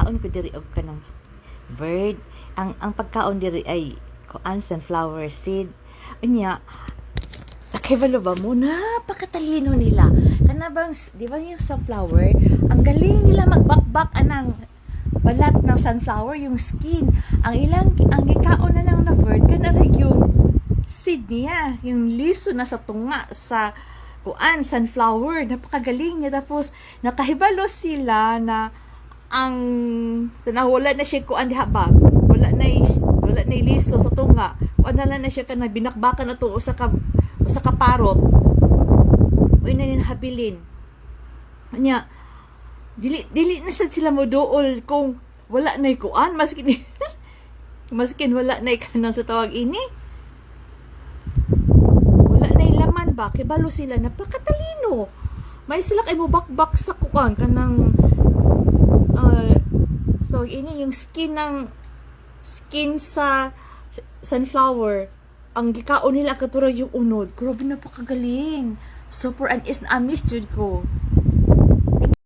nagkaon ko diri og kanang bird. Ang pagkaon diri ay kuan sunflower seed. Unya, nakibalo ba mo na pakatalino nila. Kana bang di ba yung sunflower, ang galing nila magbakbak anang balat ng sunflower, yung skin. Ang gikaon na lang na bird kana ra yung seed niya, yung liso na sa tunga sa kuan sunflower. Napakagaling niya. Tapos nakahibalo sila na ang wala na siya kuan diha ba, wala na liso sa tunga, wala na siya kana binakbakan na to usa ka parot uy na habilin nya. Dili na sad sila moduol kung wala na kuan maskin maskin wala na kanang sa tawag ini, wala na laman ba kay balo sila. Napakatalino, may sila kay mo bakbak sa kuan kanang so ini yung skin sa sunflower. Ang gikaon nila katura yung unod. Grabe, napakagaling. Super amis jud ko.